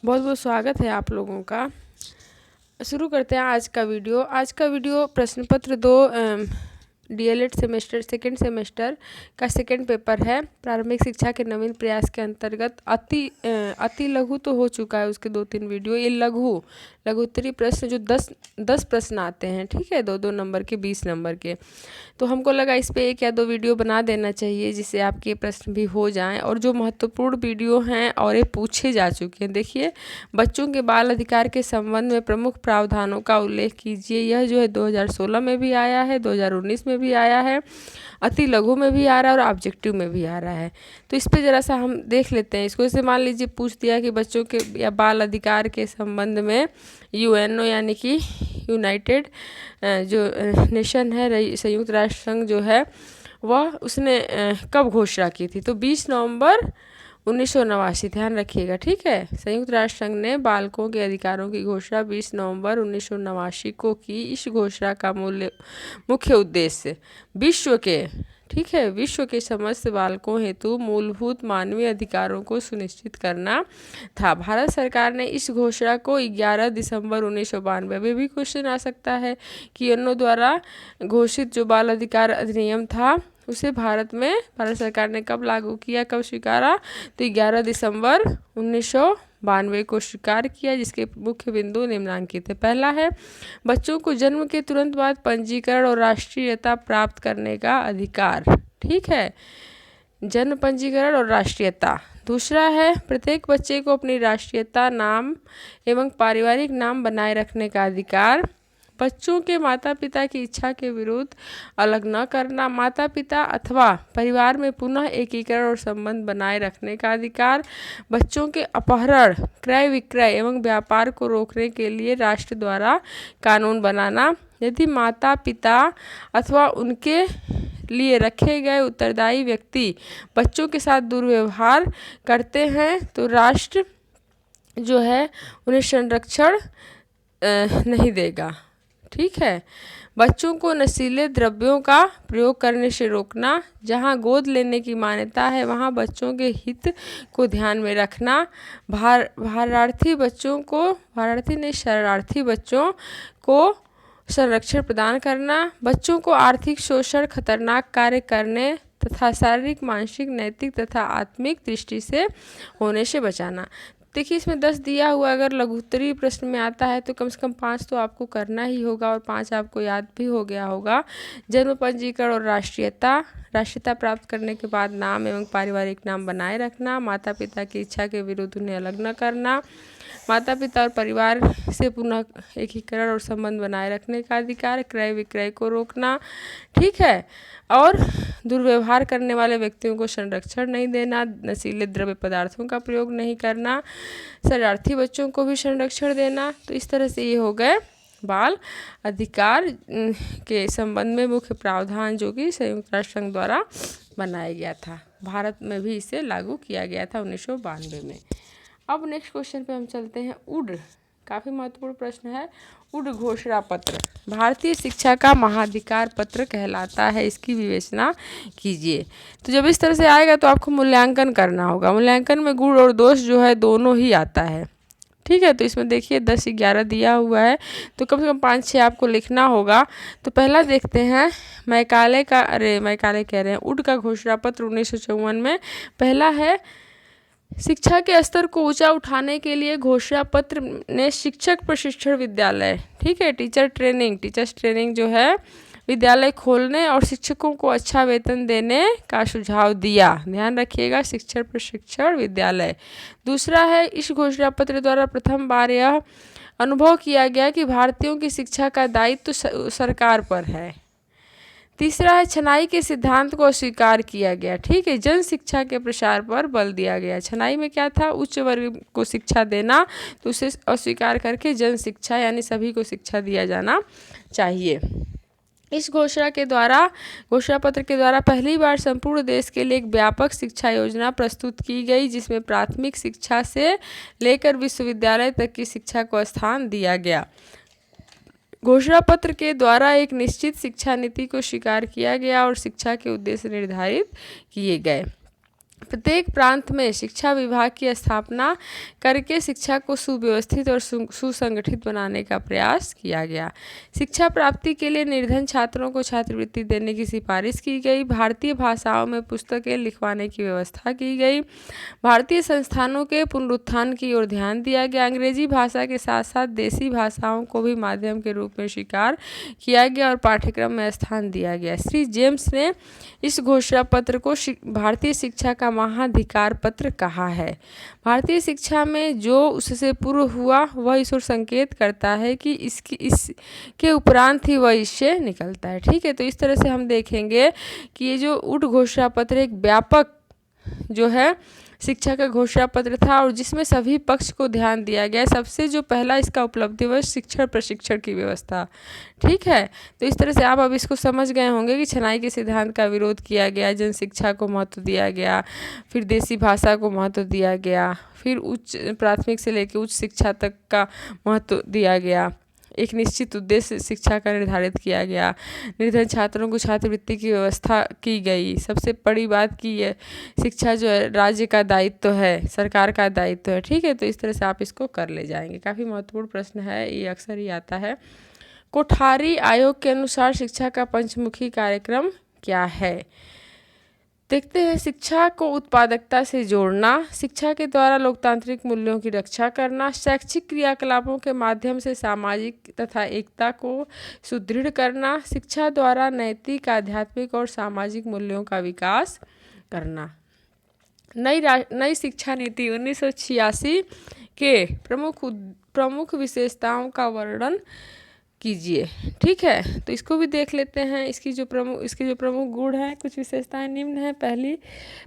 बहुत बहुत स्वागत है आप लोगों का। शुरू करते हैं आज का वीडियो। आज का वीडियो प्रश्न पत्र 2 डीएलएड सेमेस्टर सेकेंड सेमेस्टर का सेकेंड पेपर है। प्रारंभिक शिक्षा के नवीन प्रयास के अंतर्गत अति लघु तो हो चुका है उसके 2-3 वीडियो। ये लघुत्तरी प्रश्न जो 10 प्रश्न आते हैं, ठीक है, 2-2 नंबर के, 20 नंबर के। तो हमको लगा इस पे 1 या 2 वीडियो बना देना चाहिए जिससे आपके प्रश्न भी हो जाएं। और जो महत्वपूर्ण वीडियो हैं और ये पूछे जा चुके हैं, देखिए, बच्चों के बाल अधिकार के संबंध में प्रमुख प्रावधानों का उल्लेख कीजिए। यह जो है 2016 में भी आया है, 2019 में भी आया है, अति लघु में भी आ रहा है और ऑब्जेक्टिव में भी आ रहा है। तो इस पे ज़रा सा हम देख लेते हैं इसको। जैसे मान लीजिए पूछ दिया कि बच्चों के या बाल अधिकार के संबंध में यूएनओ यानी कि यूनाइटेड जो नेशन है, संयुक्त राष्ट्र संघ जो है, वह उसने कब घोषणा की थी? तो 20 नवंबर 1989। ध्यान रखिएगा, ठीक है। संयुक्त राष्ट्र संघ ने बालकों के अधिकारों की घोषणा 20 नवंबर 1989 को की। इस घोषणा का मुख्य उद्देश्य विश्व के समस्त बालकों हेतु मूलभूत मानवीय अधिकारों को सुनिश्चित करना था। भारत सरकार ने इस घोषणा को 11 दिसंबर 1992 में भी क्वेश्चन आ सकता है कि यूएनओ द्वारा घोषित जो बाल अधिकार अधिनियम था उसे भारत सरकार ने कब लागू किया, कब स्वीकारा? तो 11 दिसंबर 1992 को स्वीकार किया, जिसके मुख्य बिंदु निम्नलिखित है। पहला है बच्चों को जन्म के तुरंत बाद पंजीकरण और राष्ट्रीयता प्राप्त करने का अधिकार, ठीक है, जन्म पंजीकरण और राष्ट्रीयता। दूसरा है प्रत्येक बच्चे को अपनी राष्ट्रीयता, नाम एवं पारिवारिक नाम बनाए रखने का अधिकार। बच्चों के माता पिता की इच्छा के विरुद्ध अलग न करना। माता पिता अथवा परिवार में पुनः एकीकरण और संबंध बनाए रखने का अधिकार। बच्चों के अपहरण, क्रय विक्रय एवं व्यापार को रोकने के लिए राष्ट्र द्वारा कानून बनाना। यदि माता पिता अथवा उनके लिए रखे गए उत्तरदायी व्यक्ति बच्चों के साथ दुर्व्यवहार करते हैं तो राष्ट्र जो है उन्हें संरक्षण नहीं देगा, ठीक है। बच्चों को नशीले द्रव्यों का प्रयोग करने से रोकना। जहां गोद लेने की मान्यता है वहां बच्चों के हित को ध्यान में रखना। शरणार्थी बच्चों को संरक्षण प्रदान करना। बच्चों को आर्थिक शोषण, खतरनाक कार्य करने तथा शारीरिक, मानसिक, नैतिक तथा आत्मिक दृष्टि से होने से बचाना। देखिए, इसमें 10 दिया हुआ, अगर लघुत्तरी प्रश्न में आता है तो कम से कम 5 तो आपको करना ही होगा और 5 आपको याद भी हो गया होगा। जन्म पंजीकरण और राष्ट्रीयता प्राप्त करने के बाद नाम एवं पारिवारिक नाम बनाए रखना। माता पिता की इच्छा के विरुद्ध उन्हें अलग न करना। माता पिता और परिवार से पुनः एकीकरण और संबंध बनाए रखने का अधिकार। क्रय विक्रय को रोकना, ठीक है, और दुर्व्यवहार करने वाले व्यक्तियों को संरक्षण नहीं देना। नशीले द्रव्य पदार्थों का प्रयोग नहीं करना। शरणार्थी बच्चों को भी संरक्षण देना। तो इस तरह से ये हो गए बाल अधिकार के संबंध में मुख्य प्रावधान जो कि संयुक्त राष्ट्र संघ द्वारा बनाया गया था। भारत में भी इसे लागू किया गया था 1992 में। अब नेक्स्ट क्वेश्चन पे हम चलते हैं। उड काफ़ी महत्वपूर्ण प्रश्न है। उड घोषणा पत्र भारतीय शिक्षा का महाधिकार पत्र कहलाता है, इसकी विवेचना कीजिए। तो जब इस तरह से आएगा तो आपको मूल्यांकन करना होगा। मूल्यांकन में गुण और दोष जो है दोनों ही आता है, ठीक है। तो इसमें देखिए 10-11 दिया हुआ है, तो कम से कम 5-6 आपको लिखना होगा। तो पहला देखते हैं मैकाले कह रहे हैं उड का घोषणा पत्र 1954 में। पहला है शिक्षा के स्तर को ऊंचा उठाने के लिए घोषणा पत्र ने शिक्षक प्रशिक्षण विद्यालय, ठीक है, टीचर्स ट्रेनिंग जो है विद्यालय खोलने और शिक्षकों को अच्छा वेतन देने का सुझाव दिया। ध्यान रखिएगा, शिक्षक प्रशिक्षण विद्यालय। दूसरा है इस घोषणा पत्र द्वारा प्रथम बार यह अनुभव किया गया कि भारतीयों की शिक्षा का दायित्व सरकार पर है। तीसरा है छनाई के सिद्धांत को अस्वीकार किया गया, ठीक है, जन शिक्षा के प्रसार पर बल दिया गया। छनाई में क्या था? उच्च वर्ग को शिक्षा देना, तो उसे अस्वीकार करके जन शिक्षा यानी सभी को शिक्षा दिया जाना चाहिए। इस घोषणा पत्र के द्वारा पहली बार संपूर्ण देश के लिए एक व्यापक शिक्षा योजना प्रस्तुत की गई, जिसमें प्राथमिक शिक्षा से लेकर विश्वविद्यालय तक की शिक्षा को स्थान दिया गया। घोषणा पत्र के द्वारा एक निश्चित शिक्षा नीति को स्वीकार किया गया और शिक्षा के उद्देश्य निर्धारित किए गए। प्रत्येक प्रांत में शिक्षा विभाग की स्थापना करके शिक्षा को सुव्यवस्थित और सुसंगठित बनाने का प्रयास किया गया। शिक्षा प्राप्ति के लिए निर्धन छात्रों को छात्रवृत्ति देने की सिफारिश की गई। भारतीय भाषाओं में पुस्तकें लिखवाने की व्यवस्था की गई। भारतीय संस्थानों के पुनरुत्थान की ओर ध्यान दिया गया। अंग्रेजी भाषा के साथ साथ देसी भाषाओं को भी माध्यम के रूप में स्वीकार किया गया और पाठ्यक्रम में स्थान दिया गया। श्री जेम्स ने इस घोषणा पत्र को भारतीय शिक्षा का महाधिकार पत्र कहा है। भारतीय शिक्षा में जो उससे पूर्व हुआ वह इस ओर संकेत करता है कि इसके उपरांत ही वह इससे निकलता है। ठीक है, तो इस तरह से हम देखेंगे कि ये जो ऊट घोषणा पत्र एक व्यापक जो है शिक्षा का घोषणा पत्र था और जिसमें सभी पक्ष को ध्यान दिया गया। सबसे जो पहला इसका उपलब्धि वह शिक्षण प्रशिक्षण की व्यवस्था। ठीक है, तो इस तरह से आप अब इसको समझ गए होंगे कि छनाई के सिद्धांत का विरोध किया गया, जन शिक्षा को महत्व दिया गया, फिर देसी भाषा को महत्व दिया गया, फिर उच्च प्राथमिक से लेकर उच्च शिक्षा तक का महत्व दिया गया, एक निश्चित उद्देश्य शिक्षा का निर्धारित किया गया, निर्धन छात्रों को छात्रवृत्ति की व्यवस्था की गई। सबसे बड़ी बात कि ये शिक्षा जो है राज्य का दायित्व है, सरकार का दायित्व है। ठीक है, तो इस तरह से आप इसको कर ले जाएंगे। काफ़ी महत्वपूर्ण प्रश्न है, ये अक्सर ही आता है। कोठारी आयोग के अनुसार शिक्षा का पंचमुखी कार्यक्रम क्या है? देखते हैं। शिक्षा को उत्पादकता से जोड़ना, शिक्षा के द्वारा लोकतांत्रिक मूल्यों की रक्षा करना, शैक्षिक क्रियाकलापों के माध्यम से सामाजिक तथा एकता को सुदृढ़ करना, शिक्षा द्वारा नैतिक, आध्यात्मिक और सामाजिक मूल्यों का विकास करना। नई शिक्षा नीति 1986 के प्रमुख विशेषताओं का वर्णन कीजिए। ठीक है, तो इसको भी देख लेते हैं। इसके जो प्रमुख गुण हैं, कुछ विशेषताएं निम्न हैं।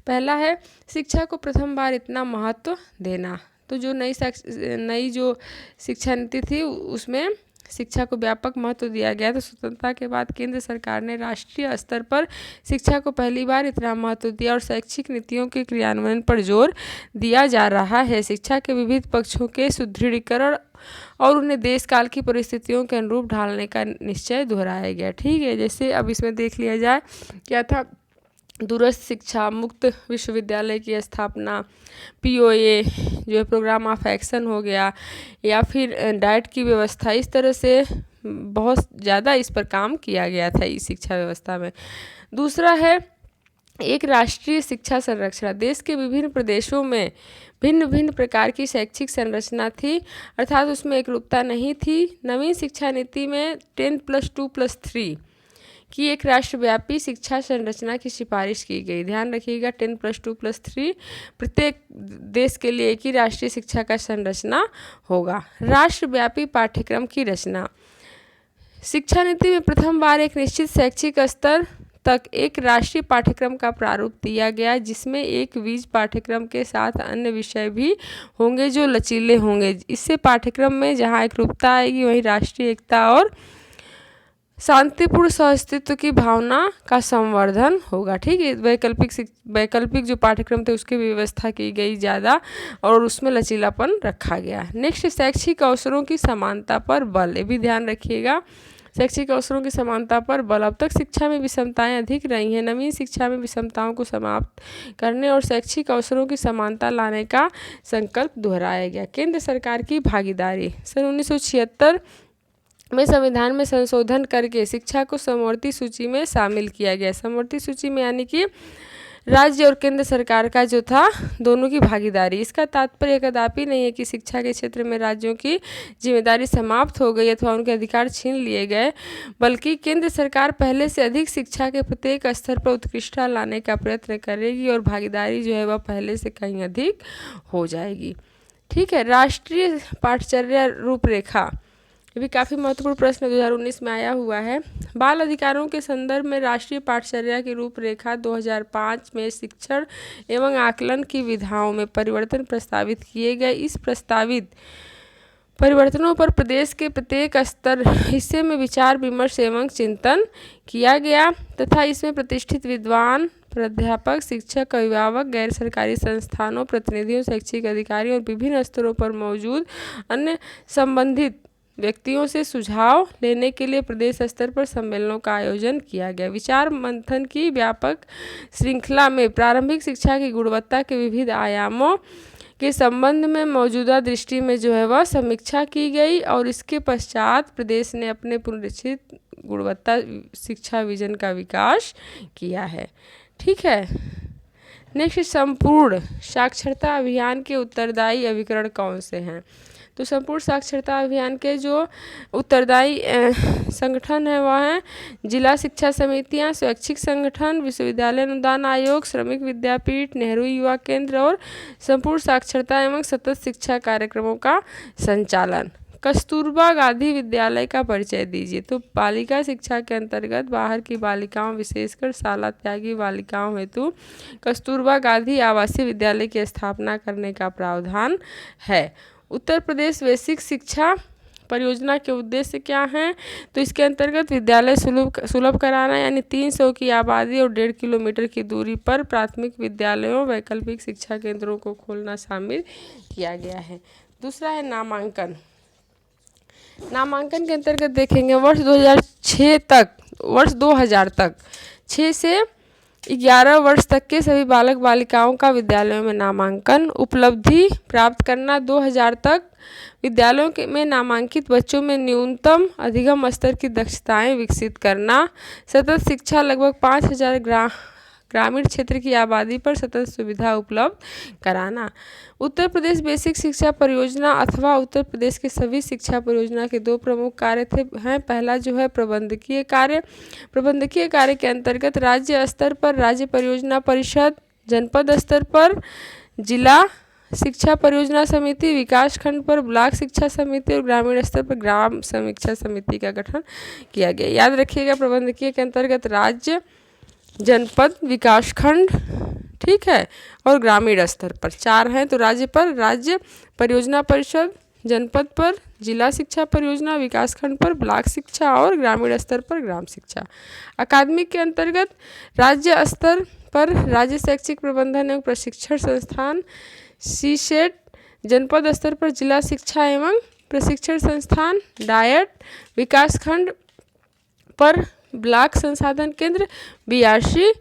पहला है शिक्षा को प्रथम बार इतना महत्व देना। तो जो नई जो शिक्षा नीति थी उसमें शिक्षा को व्यापक महत्व दिया गया। तो स्वतंत्रता के बाद केंद्र सरकार ने राष्ट्रीय स्तर पर शिक्षा को पहली बार इतना महत्व दिया और शैक्षिक नीतियों के क्रियान्वयन पर जोर दिया जा रहा है। शिक्षा के विविध पक्षों के सुदृढ़ीकरण और उन्हें देश काल की परिस्थितियों के अनुरूप ढालने का निश्चय दोहराया गया। ठीक है, जैसे अब इसमें देख लिया जाए क्या था। दूरस्थ शिक्षा, मुक्त विश्वविद्यालय की स्थापना, POA जो है प्रोग्राम ऑफ एक्शन हो गया, या फिर डाइट की व्यवस्था। इस तरह से बहुत ज़्यादा इस पर काम किया गया था इस शिक्षा व्यवस्था में। दूसरा है एक राष्ट्रीय शिक्षा संरचना। देश के विभिन्न प्रदेशों में भिन्न भिन्न प्रकार की शैक्षिक संरचना थी, अर्थात उसमें एकरूपता नहीं थी। नवीन शिक्षा नीति में 10+2+3 की एक राष्ट्रव्यापी शिक्षा संरचना की सिफारिश की गई। ध्यान रखिएगा, 10+2+3 प्रत्येक देश के लिए एक ही राष्ट्रीय शिक्षा का संरचना होगा। राष्ट्रव्यापी पाठ्यक्रम की रचना। शिक्षा नीति में प्रथम बार एक निश्चित शैक्षिक स्तर तक एक राष्ट्रीय पाठ्यक्रम का प्रारूप दिया गया, जिसमें एक बीज पाठ्यक्रम के साथ अन्य विषय भी होंगे जो लचीले होंगे। इससे पाठ्यक्रम में जहाँ एकरूपता आएगी वहीं राष्ट्रीय एकता और शांतिपूर्ण सहअस्तित्व की भावना का संवर्धन होगा। ठीक है, वैकल्पिक जो पाठ्यक्रम थे उसकी व्यवस्था की गई ज़्यादा और उसमें लचीलापन रखा गया। नेक्स्ट, शैक्षिक अवसरों की समानता पर बल। ये भी ध्यान रखिएगा, शैक्षिक अवसरों की समानता पर बल। अब तक शिक्षा में विषमताएं अधिक रही हैं। नवीन शिक्षा में विषमताओं को समाप्त करने और शैक्षिक अवसरों की समानता लाने का संकल्प दोहराया गया। केंद्र सरकार की भागीदारी। सन 1976 में संविधान में संशोधन करके शिक्षा को समवर्ती सूची में शामिल किया गया। समवर्ती सूची में यानी कि राज्य और केंद्र सरकार का जो था दोनों की भागीदारी। इसका तात्पर्य कदापि नहीं है कि शिक्षा के क्षेत्र में राज्यों की जिम्मेदारी समाप्त हो गई अथवा उनके अधिकार छीन लिए गए, बल्कि केंद्र सरकार पहले से अधिक शिक्षा के प्रत्येक स्तर पर उत्कृष्टता लाने का प्रयत्न करेगी और भागीदारी जो है वह पहले से कहीं अधिक हो जाएगी। ठीक है, राष्ट्रीय पाठचर्या रूपरेखा। ये भी काफ़ी महत्वपूर्ण प्रश्न 2019 में आया हुआ है। बाल अधिकारों के संदर्भ में राष्ट्रीय पाठचर्या की रूपरेखा 2005 में शिक्षण एवं आकलन की विधाओं में परिवर्तन प्रस्तावित किए गए। इस प्रस्तावित परिवर्तनों पर प्रदेश के प्रत्येक स्तर हिस्से में विचार विमर्श एवं चिंतन किया गया तथा इसमें प्रतिष्ठित विद्वान, प्राध्यापक, शिक्षक, अभिभावक, गैर सरकारी संस्थानों, प्रतिनिधियों, शैक्षिक अधिकारी और विभिन्न स्तरों पर मौजूद अन्य संबंधित व्यक्तियों से सुझाव लेने के लिए प्रदेश स्तर पर सम्मेलनों का आयोजन किया गया। विचार मंथन की व्यापक श्रृंखला में प्रारंभिक शिक्षा की गुणवत्ता के विविध आयामों के संबंध में मौजूदा दृष्टि में जो है वह समीक्षा की गई और इसके पश्चात प्रदेश ने अपने पुनरीक्षित गुणवत्ता शिक्षा विजन का विकास किया है। ठीक है। नेक्स्ट, संपूर्ण साक्षरता अभियान के उत्तरदायी अभिकरण कौन से हैं? तो संपूर्ण साक्षरता अभियान के जो उत्तरदायी संगठन है वह हैं जिला शिक्षा समितियां, स्वैच्छिक संगठन, विश्वविद्यालय अनुदान आयोग, श्रमिक विद्यापीठ, नेहरू युवा केंद्र और संपूर्ण साक्षरता एवं सतत शिक्षा कार्यक्रमों का संचालन। कस्तूरबा गांधी विद्यालय का परिचय दीजिए। तो बालिका शिक्षा के अंतर्गत बाहर की बालिकाओं विशेषकर शाला त्यागी बालिकाओं हेतु कस्तूरबा गांधी आवासीय विद्यालय की स्थापना करने का प्रावधान है। उत्तर प्रदेश बेसिक शिक्षा परियोजना के उद्देश्य क्या हैं? तो इसके अंतर्गत विद्यालय सुलभ कराना, यानी 300 की आबादी और 1.5 किलोमीटर की दूरी पर प्राथमिक विद्यालयों वैकल्पिक शिक्षा केंद्रों को खोलना शामिल किया गया है। दूसरा है नामांकन। नामांकन के अंतर्गत देखेंगे वर्ष 2000 तक 6 से 11 वर्ष तक के सभी बालक बालिकाओं का विद्यालयों में नामांकन। उपलब्धि प्राप्त करना 2000 तक विद्यालयों में नामांकित बच्चों में न्यूनतम अधिगम स्तर की दक्षताएं विकसित करना। सतत शिक्षा लगभग 5000 ग्रामीण क्षेत्र की आबादी पर सतत सुविधा उपलब्ध कराना। उत्तर प्रदेश बेसिक शिक्षा परियोजना अथवा उत्तर प्रदेश के सभी शिक्षा परियोजना के 2 प्रमुख कार्य हैं। पहला जो है प्रबंधकीय कार्य। प्रबंधकीय कार्य के अंतर्गत राज्य स्तर पर राज्य परियोजना परिषद, जनपद स्तर पर जिला शिक्षा परियोजना समिति, विकास खंड पर ब्लॉक शिक्षा समिति और ग्रामीण स्तर पर ग्राम समीक्षा समिति का गठन किया गया। याद रखिएगा, प्रबंधकीय के अंतर्गत राज्य, जनपद, विकास खंड, ठीक है, और ग्रामीण स्तर पर 4 हैं। तो राज्य पर राज्य परियोजना परिषद, जनपद पर जिला शिक्षा परियोजना, विकास खंड पर ब्लॉक शिक्षा और ग्रामीण स्तर पर ग्राम शिक्षा। अकादमिक के अंतर्गत राज्य स्तर पर राज्य शैक्षिक प्रबंधन एवं प्रशिक्षण संस्थान सीसेट, जनपद स्तर पर जिला शिक्षा एवं प्रशिक्षण संस्थान डायट, विकास खंड पर ब्लॉक संसाधन केंद्र BRC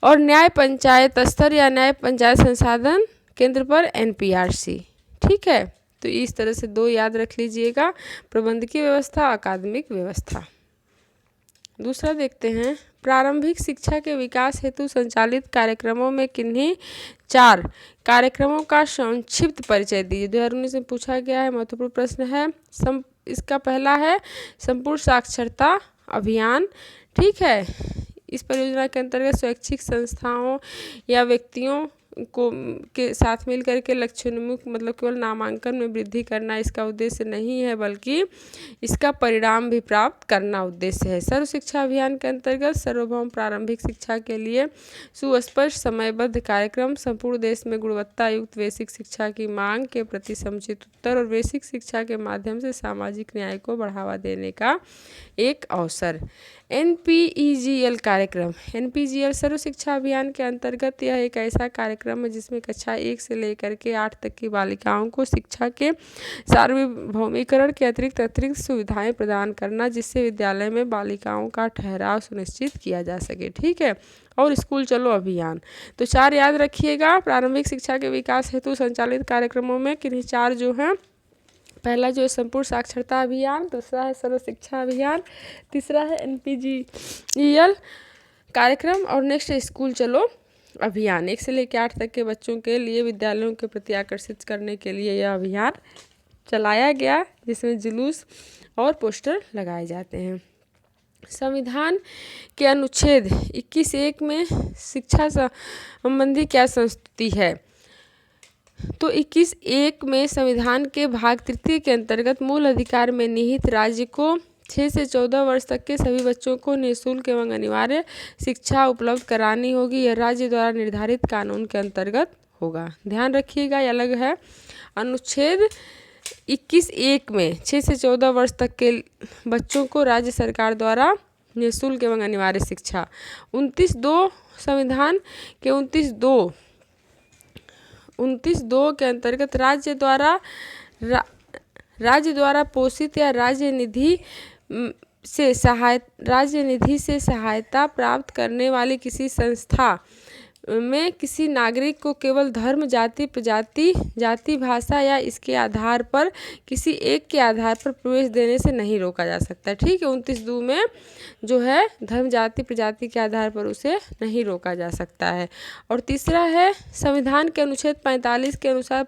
और न्याय पंचायत स्तर या न्याय पंचायत संसाधन केंद्र पर NPRC। ठीक है, तो इस तरह से 2 याद रख लीजिएगा, प्रबंधकीय व्यवस्था, अकादमिक व्यवस्था। दूसरा देखते हैं, प्रारंभिक शिक्षा के विकास हेतु संचालित कार्यक्रमों में किन्हीं 4 कार्यक्रमों का संक्षिप्त परिचय दीजिए। 2019 में पूछा गया है, महत्वपूर्ण प्रश्न है। इसका पहला है संपूर्ण साक्षरता अभियान। ठीक है, इस परियोजना के अंतर्गत स्वैच्छिक संस्थाओं या व्यक्तियों को के साथ मिल करके लक्ष्योन्मुख मतलब केवल नामांकन में वृद्धि करना इसका उद्देश्य नहीं है, बल्कि इसका परिणाम भी प्राप्त करना उद्देश्य है। सर्व शिक्षा अभियान के अंतर्गत सार्वभौम प्रारंभिक शिक्षा के लिए सुस्पष्ट समयबद्ध कार्यक्रम, संपूर्ण देश में गुणवत्ता युक्त बेसिक शिक्षा की मांग के प्रति समुचित उत्तर और बेसिक शिक्षा के माध्यम से सामाजिक न्याय को बढ़ावा देने का एक अवसर। NPEGL कार्यक्रम। NPGL सर्व शिक्षा अभियान के अंतर्गत यह एक ऐसा कार्यक्रम है जिसमें कक्षा 1 से लेकर के 8 तक की बालिकाओं को शिक्षा के सार्वभौमिकरण के अतिरिक्त सुविधाएं प्रदान करना, जिससे विद्यालय में बालिकाओं का ठहराव सुनिश्चित किया जा सके। ठीक है, और स्कूल चलो अभियान। तो 4 याद रखिएगा, प्रारंभिक शिक्षा के विकास हेतु संचालित कार्यक्रमों में किन्हीं 4 जो हैं, पहला जो है संपूर्ण साक्षरता अभियान, दूसरा है सर्व शिक्षा अभियान, तीसरा है NPGL कार्यक्रम और नेक्स्ट है स्कूल चलो अभियान। 1 से लेकर 8 तक के बच्चों के लिए विद्यालयों के प्रति आकर्षित करने के लिए यह अभियान चलाया गया, जिसमें जुलूस और पोस्टर लगाए जाते हैं। संविधान के अनुच्छेद 21(1) में शिक्षा संबंधी क्या संस्तुति है? तो 21(1) में संविधान के भाग 3 के अंतर्गत मूल अधिकार में निहित राज्य को 6 से 14 वर्ष तक के सभी बच्चों को निःशुल्क एवं अनिवार्य शिक्षा उपलब्ध करानी होगी। यह राज्य द्वारा निर्धारित कानून के अंतर्गत होगा। ध्यान रखिएगा, यह अलग है। अनुच्छेद 21(1) में 6 से 14 वर्ष तक के बच्चों को राज्य सरकार द्वारा निःशुल्क एवं अनिवार्य शिक्षा। 29(2) संविधान के 29(2) के अंतर्गत राज्य द्वारा राज्य द्वारा पोषित या राज्य निधि से सहायता प्राप्त करने वाली किसी संस्था में किसी नागरिक को केवल धर्म, जाति, प्रजाति, जाति, भाषा या इसके आधार पर किसी एक के आधार पर प्रवेश देने से नहीं रोका जा सकता। ठीक है, 29(2) में जो है धर्म, जाति, प्रजाति के आधार पर उसे नहीं रोका जा सकता है। और तीसरा है संविधान के अनुच्छेद 45 के अनुसार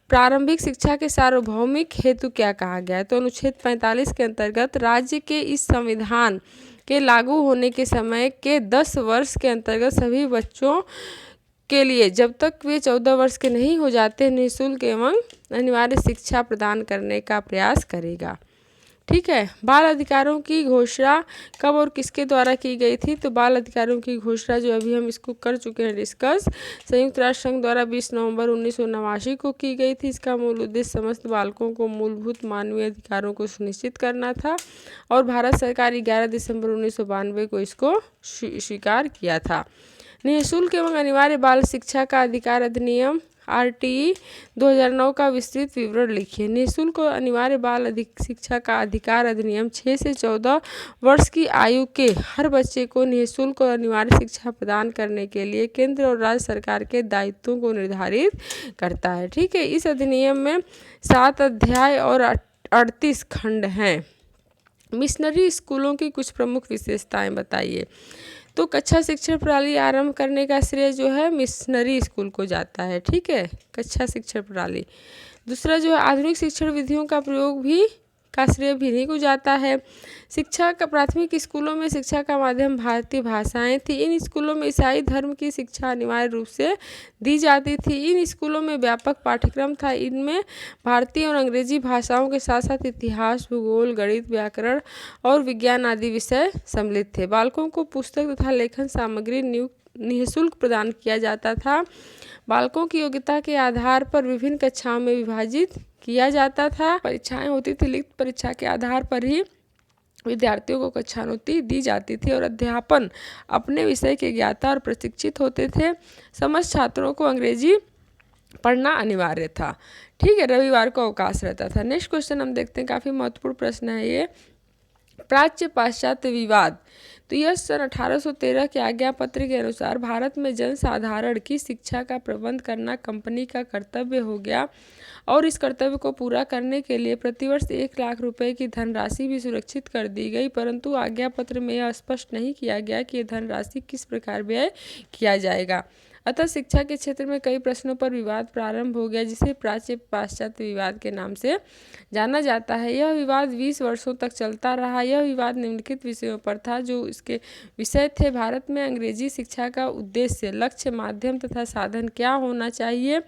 प्रारंभिक शिक्षा के सार्वभौमिक हेतु क्या कहा गया है। तो अनुच्छेद 45 के अंतर्गत राज्य के इस संविधान के लागू होने के समय के 10 वर्ष के अंतर्गत सभी बच्चों के लिए जब तक वे 14 वर्ष के नहीं हो जाते निःशुल्क एवं अनिवार्य शिक्षा प्रदान करने का प्रयास करेगा। ठीक है, बाल अधिकारों की घोषणा कब और किसके द्वारा की गई थी। तो बाल अधिकारों की घोषणा जो अभी हम इसको कर चुके हैं डिस्कस, संयुक्त राष्ट्र संघ द्वारा 20 नवंबर 1989 को की गई थी। इसका मूल उद्देश्य समस्त बालकों को मूलभूत मानवीय अधिकारों को सुनिश्चित करना था और भारत सरकार 11 दिसंबर 1992 को इसको स्वीकार किया था। निःशुल्क एवं अनिवार्य बाल शिक्षा का अधिकार अधिनियम RTE 2009 का विस्तृत विवरण लिखिए। निःशुल्क और अनिवार्य बाल शिक्षा का अधिकार अधिनियम 6 से 14 वर्ष की आयु के हर बच्चे को निःशुल्क और अनिवार्य शिक्षा प्रदान करने के लिए केंद्र और राज्य सरकार के दायित्वों को निर्धारित करता है। ठीक है, इस अधिनियम में 7 अध्याय और 38 खंड हैं। मिशनरी स्कूलों की कुछ प्रमुख विशेषताएं बताइए। तो कक्षा शिक्षण प्रणाली आरंभ करने का श्रेय जो है मिशनरी स्कूल को जाता है। ठीक है, कक्षा शिक्षण प्रणाली। दूसरा जो है आधुनिक शिक्षण विधियों का प्रयोग भी का श्रेय भी इन्हीं को जाता है। शिक्षा का प्राथमिक स्कूलों में शिक्षा का माध्यम भारतीय भाषाएं थी। इन स्कूलों में ईसाई धर्म की शिक्षा अनिवार्य रूप से दी जाती थी। इन स्कूलों में व्यापक पाठ्यक्रम था। इनमें भारतीय और अंग्रेजी भाषाओं के साथ साथ इतिहास, भूगोल, गणित, व्याकरण और विज्ञान आदि विषय सम्मिलित थे। बालकों को पुस्तक तथा लेखन सामग्री निःशुल्क प्रदान किया जाता था। बालकों की योग्यता के आधार पर विभिन्न कक्षाओं में विभाजित किया जाता था। परीक्षाएं होती थी, लिखित परीक्षा के आधार पर ही विद्यार्थियों को कक्षानोत्ती दी जाती थी और अध्यापन अपने विषय के ज्ञाता और प्रशिक्षित होते थे। समस्त छात्रों को अंग्रेजी पढ़ना अनिवार्य था। ठीक है, रविवार को अवकाश रहता था। नेक्स्ट क्वेश्चन हम देखते हैं, काफ़ी महत्वपूर्ण प्रश्न है ये। प्राच्य पाश्चात्य विवाद। तो यह सन 1813 के आज्ञा पत्र के अनुसार भारत में जनसाधारण की शिक्षा का प्रबंध करना कंपनी का कर्तव्य हो गया और इस कर्तव्य को पूरा करने के लिए प्रतिवर्ष 1 लाख रुपए की धनराशि भी सुरक्षित कर दी गई, परंतु आज्ञा पत्र में यह स्पष्ट नहीं किया गया कि यह धनराशि किस प्रकार व्यय किया जाएगा। अतः शिक्षा के क्षेत्र में कई प्रश्नों पर विवाद प्रारंभ हो गया, जिसे प्राच्य पाश्चात्य विवाद के नाम से जाना जाता है। यह विवाद 20 वर्षों तक चलता रहा। यह विवाद निम्नलिखित विषयों पर था जो इसके विषय थे। भारत में अंग्रेजी शिक्षा का उद्देश्य, लक्ष्य, माध्यम तथा साधन क्या होना चाहिए।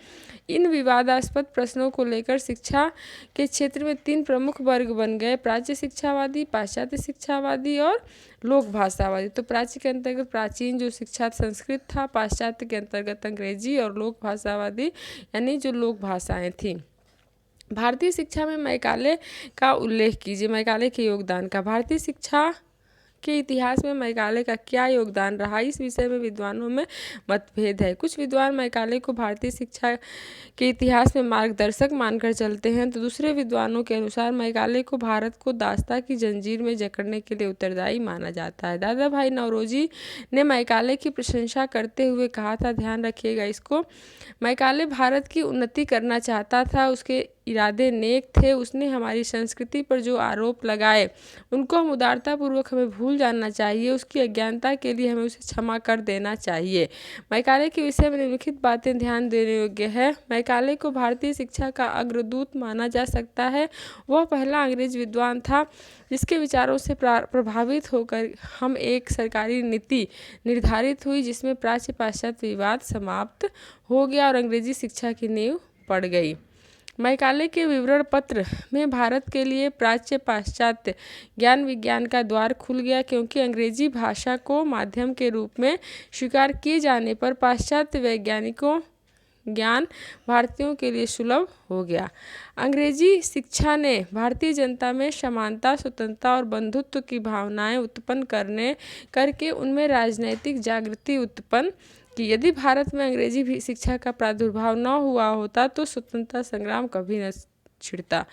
इन विवादास्पद प्रश्नों को लेकर शिक्षा के क्षेत्र में 3 प्रमुख वर्ग बन गए: प्राच्य शिक्षावादी, पाश्चात्य शिक्षावादी और लोक भाषावादी। तो प्राच्य के अंतर्गत प्राचीन जो शिक्षा संस्कृत था, पाश्चात्य के अंतर्गत अंग्रेजी और लोक भाषावादी यानी जो लोक भाषाएं थीं। भारतीय शिक्षा में मैकाले का उल्लेख कीजिए। मैकाले के योगदान का। भारतीय शिक्षा के इतिहास में मैकाले का क्या योगदान रहा, इस विषय में विद्वानों में मतभेद है। कुछ विद्वान मैकाले को भारतीय शिक्षा के इतिहास में मार्गदर्शक मानकर चलते हैं, तो दूसरे विद्वानों के अनुसार मैकाले को भारत को दासता की जंजीर में जकड़ने के लिए उत्तरदायी माना जाता है। दादा भाई नौरोजी ने मैकाले की प्रशंसा करते हुए कहा था, ध्यान रखिएगा इसको, मैकाले भारत की उन्नति करना चाहता था, उसके इरादे नेक थे। उसने हमारी संस्कृति पर जो आरोप लगाए उनको हम उदारतापूर्वक हमें भूल जाना चाहिए। उसकी अज्ञानता के लिए हमें उसे क्षमा कर देना चाहिए। मैकाले के विषय में निम्नलिखित बातें ध्यान देने योग्य है। मैकाले को भारतीय शिक्षा का अग्रदूत माना जा सकता है। वह पहला अंग्रेज विद्वान था जिसके विचारों से प्रभावित होकर हम एक सरकारी नीति निर्धारित हुई जिसमें प्राच्य पाश्चात्य विवाद समाप्त हो गया और अंग्रेजी शिक्षा की नींव पड़ गई। मैकाले के विवरण पत्र में भारत के लिए प्राच्य पाश्चात्य ज्ञान विज्ञान का द्वार खुल गया, क्योंकि अंग्रेजी भाषा को माध्यम के रूप में स्वीकार किए जाने पर पाश्चात्य वैज्ञानिकों ज्ञान भारतीयों के लिए सुलभ हो गया। अंग्रेजी शिक्षा ने भारतीय जनता में समानता, स्वतंत्रता और बंधुत्व की भावनाएं उत्पन्न करके उनमें राजनैतिक जागृति उत्पन्न कि यदि भारत में अंग्रेजी भी शिक्षा का प्रादुर्भाव न हुआ होता तो स्वतंत्रता संग्राम कभी न छिड़ता।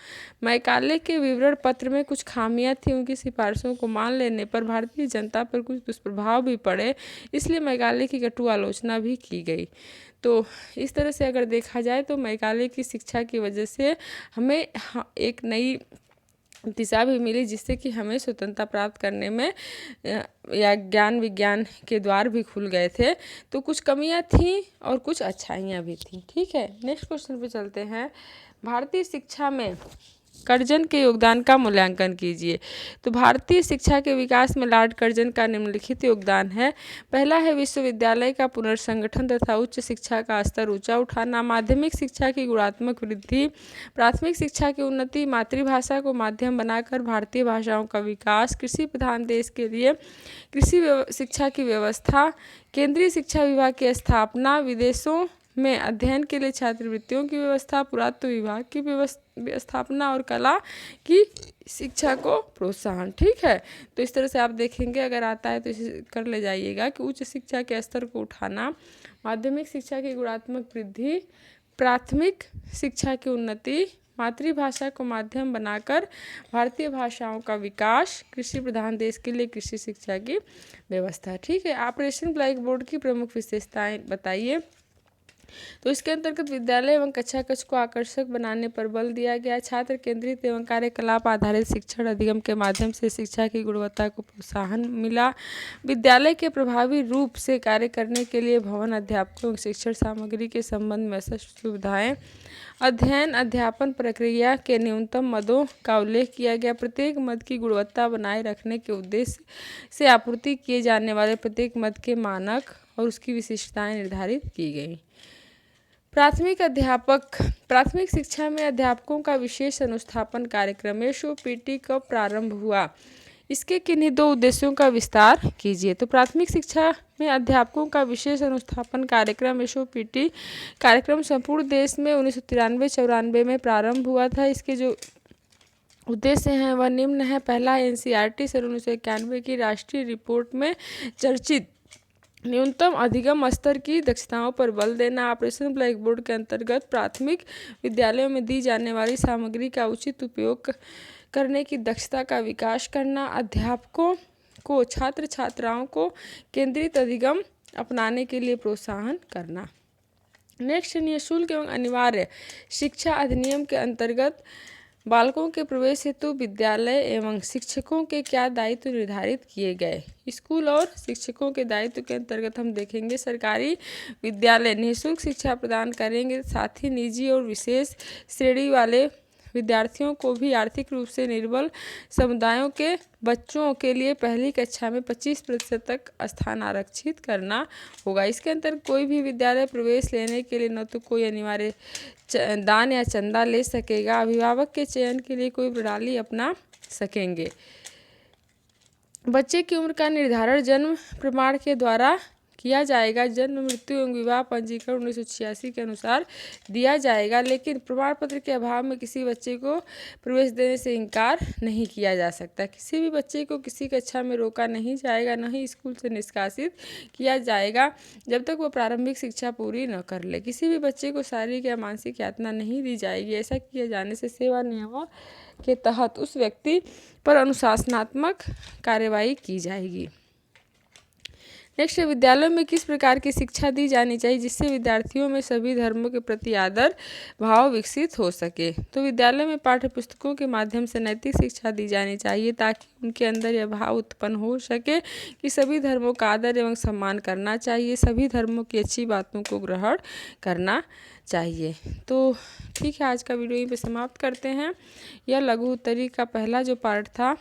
मैकाले के विवरण पत्र में कुछ खामियां थी, उनकी सिफारिशों को मान लेने पर भारतीय जनता पर कुछ दुष्प्रभाव भी पड़े, इसलिए मैकाले की कटु आलोचना भी की गई। तो इस तरह से अगर देखा जाए तो मैकाले की शिक्षा की वजह से हमें एक नई दिशा भी मिली, जिससे कि हमें स्वतंत्रता प्राप्त करने में या ज्ञान विज्ञान के द्वार भी खुल गए थे। तो कुछ कमियां थीं और कुछ अच्छाइयां भी थीं। ठीक है, नेक्स्ट क्वेश्चन पे चलते हैं। भारतीय शिक्षा में कर्जन के योगदान का मूल्यांकन कीजिए। तो भारतीय शिक्षा के विकास में लॉर्ड कर्जन का निम्नलिखित योगदान है। पहला है विश्वविद्यालय का पुनर्संगठन तथा उच्च शिक्षा का स्तर ऊंचा उठाना, माध्यमिक शिक्षा की गुणात्मक वृद्धि, प्राथमिक शिक्षा की उन्नति, मातृभाषा को माध्यम बनाकर भारतीय भाषाओं का विकास, कृषि प्रधान देश के लिए कृषि शिक्षा की व्यवस्था, केंद्रीय शिक्षा विभाग की स्थापना, विदेशों में अध्ययन के लिए छात्रवृत्तियों की व्यवस्था, पुरातत्व विभाग की स्थापना और कला की शिक्षा को प्रोत्साहन। ठीक है, तो इस तरह से आप देखेंगे, अगर आता है तो इसे कर ले जाइएगा कि उच्च शिक्षा के स्तर को उठाना, माध्यमिक शिक्षा की गुणात्मक वृद्धि, प्राथमिक शिक्षा की उन्नति, मातृभाषा को माध्यम बनाकर भारतीय भाषाओं का विकास, कृषि प्रधान देश के लिए कृषि शिक्षा की व्यवस्था। ठीक है, ऑपरेशन ब्लैक बोर्ड की प्रमुख विशेषताएं बताइए। तो इसके अंतर्गत विद्यालय एवं कक्षा कक्ष को आकर्षक बनाने पर बल दिया गया। छात्र केंद्रित एवं कार्यकलाप आधारित शिक्षण अधिगम के माध्यम से शिक्षा की गुणवत्ता को प्रोत्साहन मिला। विद्यालय के प्रभावी रूप से कार्य करने के लिए भवन, अध्यापकों एवं शिक्षण सामग्री के संबंध में सुविधाएं, अध्ययन अध्यापन प्रक्रिया के न्यूनतम मदों का उल्लेख किया गया। प्रत्येक मद की गुणवत्ता बनाए रखने के उद्देश्य से आपूर्ति किए जाने वाले प्रत्येक मद के मानक और उसकी विशिष्टताएं निर्धारित की गई। प्राथमिक शिक्षा में अध्यापकों का विशेष अनुस्थापन कार्यक्रम एसओपीटी कब प्रारंभ हुआ? इसके किन्हीं दो उद्देश्यों का विस्तार कीजिए। तो प्राथमिक शिक्षा में अध्यापकों का विशेष अनुस्थापन कार्यक्रम एसओपीटी कार्यक्रम संपूर्ण देश में 1993-94 में प्रारंभ हुआ था। इसके जो उद्देश्य हैं वह निम्न है। पहला, एनसीईआरटी सन 1991 की राष्ट्रीय रिपोर्ट में चर्चित न्यूनतम अधिगम स्तर की दक्षताओं पर बल देना। ऑपरेशन ब्लैक बोर्ड के अंतर्गत प्राथमिक विद्यालयों में दी जाने वाली सामग्री का उचित उपयोग करने की दक्षता का विकास करना। अध्यापकों को छात्र छात्राओं को केंद्रित अधिगम अपनाने के लिए प्रोत्साहन करना। नेक्स्ट, निःशुल्क एवं अनिवार्य शिक्षा अधिनियम के अंतर्गत बालकों के प्रवेश हेतु विद्यालय एवं शिक्षकों के क्या दायित्व निर्धारित किए गए? स्कूल और शिक्षकों के दायित्व के अंतर्गत हम देखेंगे, सरकारी विद्यालय निःशुल्क शिक्षा प्रदान करेंगे, साथ ही निजी और विशेष श्रेणी वाले विद्यार्थियों को भी आर्थिक रूप से निर्बल समुदायों के बच्चों के लिए पहली कक्षा में 25% तक स्थान आरक्षित करना होगा। इसके अंतर्गत कोई भी विद्यालय प्रवेश लेने के लिए न तो कोई अनिवार्य दान या चंदा ले सकेगा, अभिभावक के चयन के लिए कोई प्रणाली अपना सकेंगे। बच्चे की उम्र का निर्धारण जन्म प्रमाण के द्वारा किया जाएगा। जन्म, मृत्यु एवं विवाह पंजीकरण 1986 के अनुसार दिया जाएगा, लेकिन प्रमाण पत्र के अभाव में किसी बच्चे को प्रवेश देने से इनकार नहीं किया जा सकता। किसी भी बच्चे को किसी कक्षा में रोका नहीं जाएगा, न ही स्कूल से निष्कासित किया जाएगा जब तक वो प्रारंभिक शिक्षा पूरी न कर ले। किसी भी बच्चे को शारीरिक या मानसिक यातना नहीं दी जाएगी। ऐसा किए जाने से सेवा नियमों के तहत उस व्यक्ति पर अनुशासनात्मक कार्रवाई की जाएगी। नेक्स्ट, विद्यालयों में किस प्रकार की शिक्षा दी जानी चाहिए जिससे विद्यार्थियों में सभी धर्मों के प्रति आदर भाव विकसित हो सके? तो विद्यालय में पाठ्य पुस्तकों के माध्यम से नैतिक शिक्षा दी जानी चाहिए ताकि उनके अंदर यह भाव उत्पन्न हो सके कि सभी धर्मों का आदर एवं सम्मान करना चाहिए, सभी धर्मों की अच्छी बातों को ग्रहण करना चाहिए। तो ठीक है, आज का वीडियो यहीं पे समाप्त करते हैं। यह लघु उत्तरी का पहला जो पार्ट था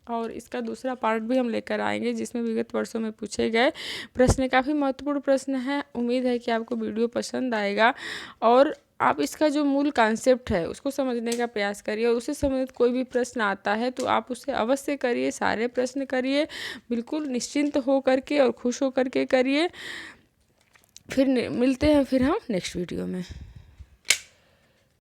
और इसका दूसरा पार्ट भी हम लेकर आएंगे जिसमें विगत वर्षों में पूछे गए प्रश्न, काफ़ी महत्वपूर्ण प्रश्न है। उम्मीद है कि आपको वीडियो पसंद आएगा और आप इसका जो मूल कॉन्सेप्ट है उसको समझने का प्रयास करिए और उससे संबंधित कोई भी प्रश्न आता है तो आप उसे अवश्य करिए, सारे प्रश्न करिए, बिल्कुल निश्चिंत हो करके और खुश हो करके करिए। फिर मिलते हैं फिर हम नेक्स्ट वीडियो में।